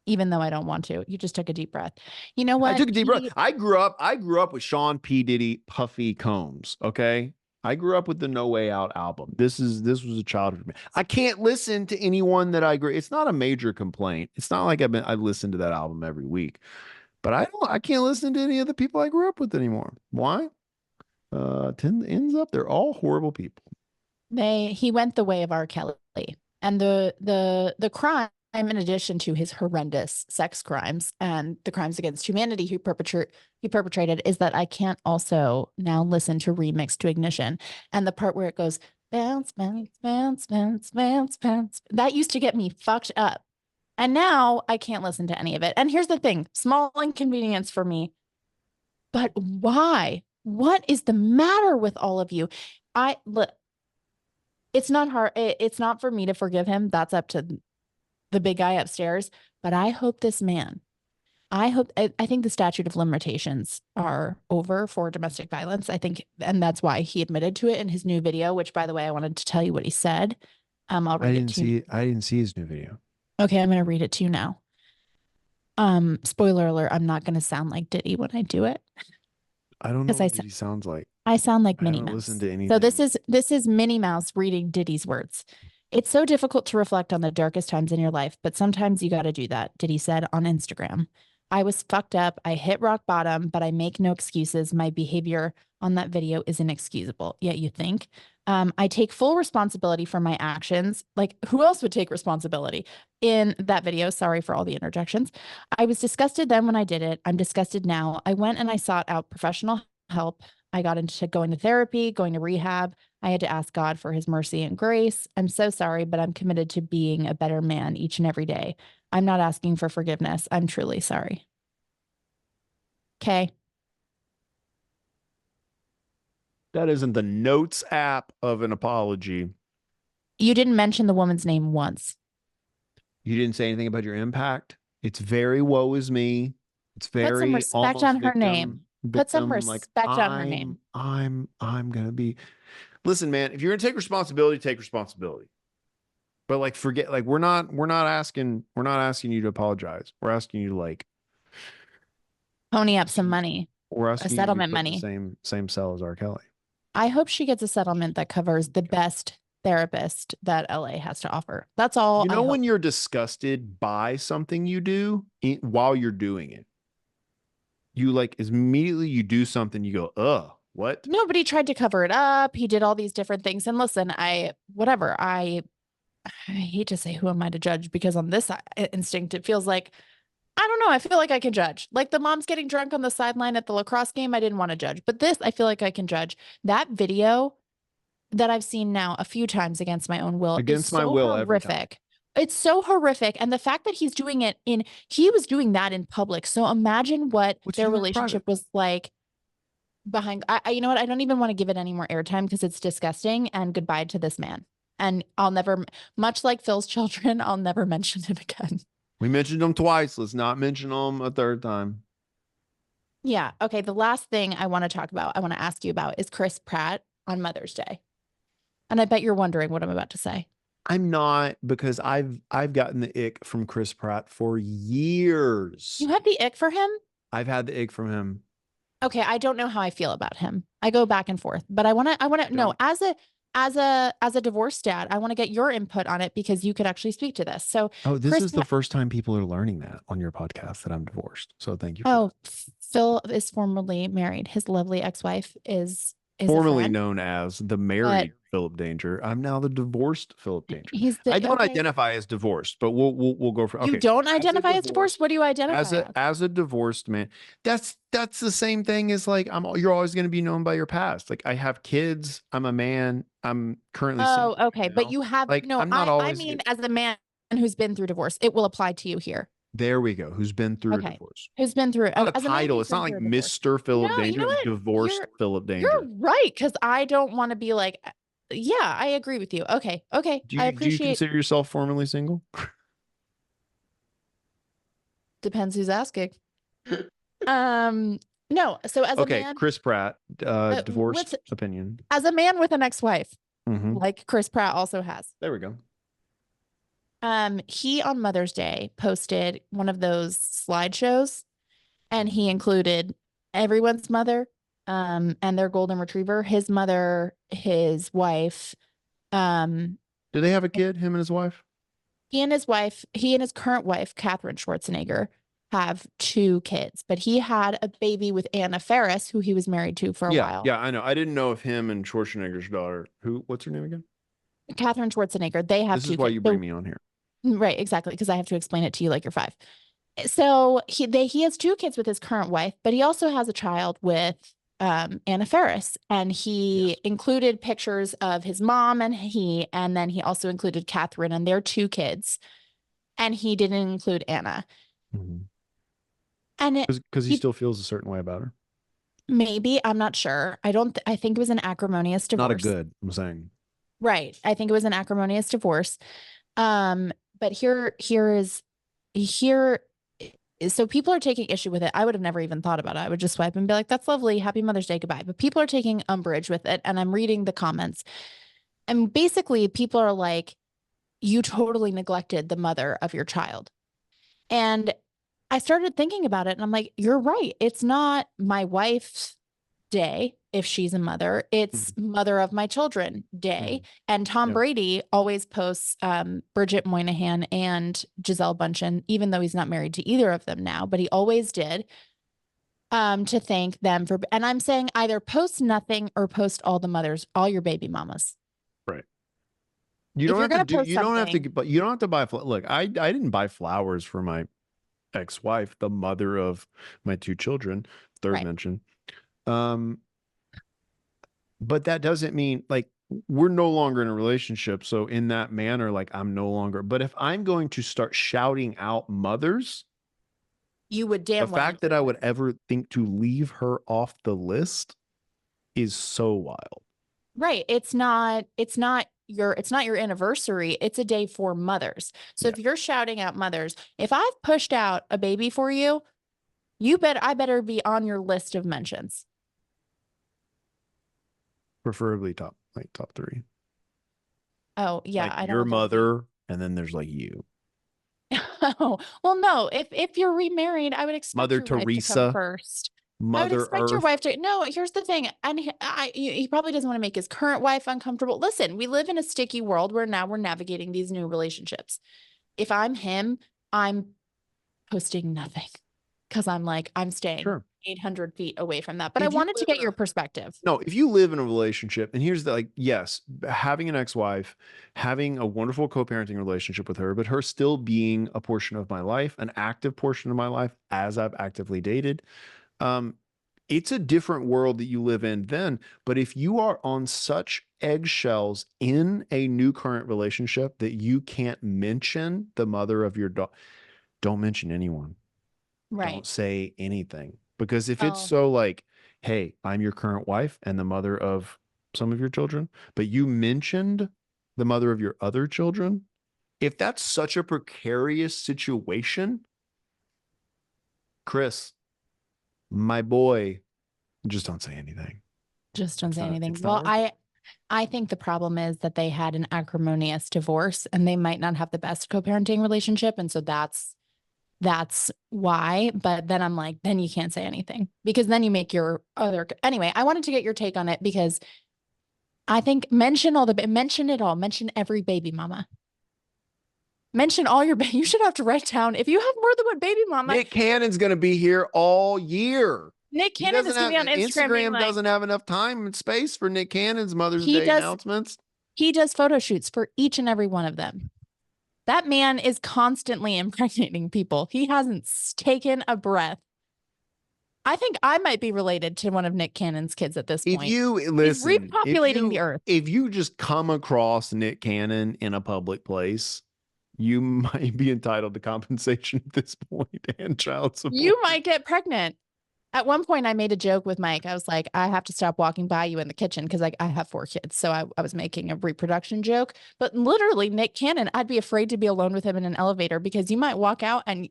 Even though I don't want to, you just took a deep breath. You know what? I took a deep breath. I grew up with Sean P. Diddy, Puffy Combs. Okay. I grew up with the No Way Out album. This was a childhood for me. I can't listen to anyone that I agree. It's not a major complaint. It's not like I've listened to that album every week, but I can't listen to any of the people I grew up with anymore. Why? Ends up they're all horrible people. He went the way of R. Kelly, and the crime, in addition to his horrendous sex crimes and the crimes against humanity he perpetrated, is that I can't also now listen to Remix to Ignition and the part where it goes bounce, bounce, bounce, bounce, bounce, bounce. That used to get me fucked up, and now I can't listen to any of it. And here's the thing: small inconvenience for me, but why? What is the matter with all of you? It's not hard. It's not for me to forgive him. That's up to the big guy upstairs. But I hope I think the statute of limitations are over for domestic violence. I think, and that's why he admitted to it in his new video, which, by the way, I wanted to tell you what he said. I'll read it to you. I didn't see his new video. Okay, I'm going to read it to you now. Spoiler alert, I'm not going to sound like Diddy when I do it. I don't know what Diddy sounds like. I sound like I Minnie don't Mouse. listen to anything. So this is Minnie Mouse reading Diddy's words. It's so difficult to reflect on the darkest times in your life, but sometimes you got to do that, Diddy said on Instagram. I was fucked up. I hit rock bottom, but I make no excuses. My behavior on that video is inexcusable. Yet you think? I take full responsibility for my actions. Like, who else would take responsibility in that video? Sorry for all the interjections. I was disgusted then when I did it. I'm disgusted now. I went and I sought out professional help. I got into going to therapy, going to rehab. I had to ask God for his mercy and grace. I'm so sorry, but I'm committed to being a better man each and every day. I'm not asking for forgiveness. I'm truly sorry. Okay. That isn't the notes app of an apology. You didn't mention the woman's name once. You didn't say anything about your impact. It's very woe is me. It's Put some very respect almost on her name. Put some like respect on her name. I'm gonna be. Listen, man, if you're gonna take responsibility, take responsibility. But like forget, like we're not asking you to apologize. We're asking you to like Pony up some money, we're a asking you to be settlement put in the money. same cell as R. Kelly. I hope she gets a settlement that covers the best therapist that LA has to offer. That's all You I know, hope. when you're disgusted by something you do while you're doing it, you like immediately you do something, you go, what? Nobody tried to cover it up. He did all these different things. And listen, whatever. I hate to say who am I to judge because on this instinct, it feels like, I don't know. I feel like I can judge. Like the mom's getting drunk on the sideline at the lacrosse game. I didn't want to judge, but this, I feel like I can judge. That video that I've seen now a few times against my own will is Against my so will every time. horrific. It's so horrific. And the fact that he's doing it he was doing that in public. So imagine what their relationship was like behind. You know what? I don't even want to give it any more airtime because it's disgusting. And goodbye to this man. And I'll never, much like Phil's children, I'll never mention it again. We mentioned them twice. Let's not mention them a third time. Yeah. Okay. The last thing I want to talk about, I want to ask you about is Chris Pratt on Mother's Day. And I bet you're wondering what I'm about to say. I'm not, because I've gotten the ick from Chris Pratt for years. You have the ick for him? I've had the ick from him. Okay, I don't know how I feel about him. I go back and forth, but I want to know as a divorced dad, I want to get your input on it because you could actually speak to this. So, this is the first time people are learning that on your podcast that I'm divorced. So thank you. Oh, Phil is formerly married. His lovely ex-wife is formerly known as the married Philip Danger. I'm now the divorced Philip Danger. I don't identify as divorced, but we'll go for. Okay. You don't identify as divorced? What do you identify as a divorced man? That's the same thing as like you're always going to be known by your past. Like I have kids. I'm a man. I'm currently. Oh, okay, but you have like no. I'm not always. I mean, as a man who's been through divorce, it will apply to you here. There we go. Who's been through a divorce? Who's been through it? Not a title. It's not like Mr. Philip Danger. Divorced Philip Danger. You're right, because I don't want to be like, yeah, I agree with you. Okay. I appreciate. Do you consider yourself formerly single? Depends who's asking. No. So as a man, Chris Pratt, divorced opinion. As a man with an ex-wife, like Chris Pratt also has. There we go. He on Mother's Day posted one of those slideshows, and he included everyone's mother, and their golden retriever, his mother, his wife. Do they have a kid? Him and his wife? He and his current wife, Katherine Schwarzenegger, have 2 kids, but he had a baby with Anna Faris, who he was married to for a while. Yeah, I know. I didn't know if him and Schwarzenegger's daughter, what's her name again? Katherine Schwarzenegger. They have 2 kids. This is why you bring me on here. Right, exactly, because I have to explain it to you like you're 5. So he has 2 kids with his current wife, but he also has a child with Anna Faris, and he included pictures of his mom and then he also included Katherine and their 2 kids, and he didn't include Anna. And because he still feels a certain way about her. Maybe, I'm not sure. I think it was an acrimonious divorce. Not a good, I'm saying. Right. I think it was an acrimonious divorce. But so people are taking issue with it. I would have never even thought about it. I would just swipe and be like, that's lovely. Happy Mother's Day. Goodbye. But people are taking umbrage with it. And I'm reading the comments. And basically people are like, you totally neglected the mother of your child. And I started thinking about it and I'm like, you're right. It's not my wife's day if she's a mother. It's mother of my children day. And Tom Brady always posts Bridget Moynihan and Gisele Bündchen, even though he's not married to either of them now, but he always did, to thank them for, and I'm saying either post nothing or post all the mothers, all your baby mamas. Right. You don't have to buy, look, I didn't buy flowers for my ex-wife, the mother of my 2 children, third mention. But that doesn't mean, like, we're no longer in a relationship. So in that manner, like I'm no longer, but if I'm going to start shouting out mothers, You would the damn well fact that include I her. would ever think to leave her off the list is so wild. Right. It's not your anniversary. It's a day for mothers. So Yeah, if you're shouting out mothers, if I've pushed out a baby for you, I better be on your list of mentions. preferably top three. Oh, yeah, Like I don't your want there to be. mother, and then there's like you, Oh, well, no. If you're remarried, I would expect Mother your wife to come Teresa, first. I would Mother expect your Earth. wife to. No, here's the thing, and he probably doesn't want to make his current wife uncomfortable. Listen, we live in a sticky world where now we're navigating these new relationships. If I'm him, I'm posting nothing because I'm staying Sure. 800 feet away from that. But I If you wanted to live get in a your perspective. No, if you live in a relationship, and here's the like, yes, having an ex-wife, having a wonderful co-parenting relationship with her, but her still being a portion of my life, an active portion of my life as I've actively dated. Um, it's a different world that you live in then. But if you are on such eggshells in a new current relationship that you can't mention the mother of your daughter, don't mention anyone. Right. Don't say anything. Because if it's Oh, so like, hey, I'm your current wife and the mother of some of your children, but you mentioned the mother of your other children, if that's such a precarious situation, Chris, my boy, just don't say anything. just don't say anything. It's not Well, worth it. I think the problem is that they had an acrimonious divorce and they might not have the best co-parenting relationship. And so that's why. But then I'm like, then you can't say anything because then you make your other. Anyway, I wanted to get your take on it because I think mention it all, mention every baby mama. Mention all your, you should have to write down if you have more than one baby mama. Nick Cannon's going to be here all year. Nick He Cannon doesn't is going to have be on Instagram being Instagram like, doesn't have enough time and space for Nick Cannon's Mother's he Day does, announcements. he does photo shoots for each and every one of them. That man is constantly impregnating people. He hasn't taken a breath. I think I might be related to one of Nick Cannon's kids at this If point. you He's listen, repopulating the earth. if you just come across Nick Cannon in a public place, you might be entitled to compensation at this point and child support. You might get pregnant. At one point, I made a joke with Mike. I was like, I have to stop walking by you in the kitchen because I have 4 kids. So I was making a reproduction joke. But literally, Nick Cannon, I'd be afraid to be alone with him in an elevator because you might walk out and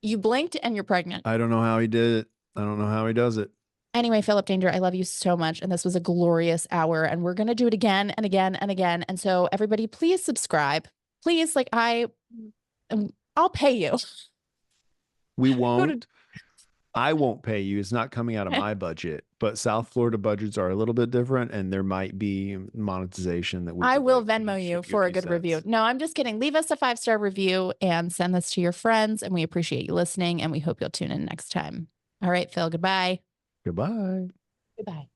you blinked and you're pregnant. I don't know how he did it. I don't know how he does it. Anyway, Philip Danger, I love you so much. And this was a glorious hour. And we're going to do it again and again and again. And so, everybody, please subscribe. Please, I'll pay you. We won't. I won't pay you. It's not coming out of my budget, but South Florida budgets are a little bit different, and there might be monetization that we. I could, will like, Venmo you shoot for a few good review. cents. No, I'm just kidding. Leave us a 5-star review and send this to your friends. And we appreciate you listening. And we hope you'll tune in next time. All right, Phil, goodbye. Goodbye. Goodbye.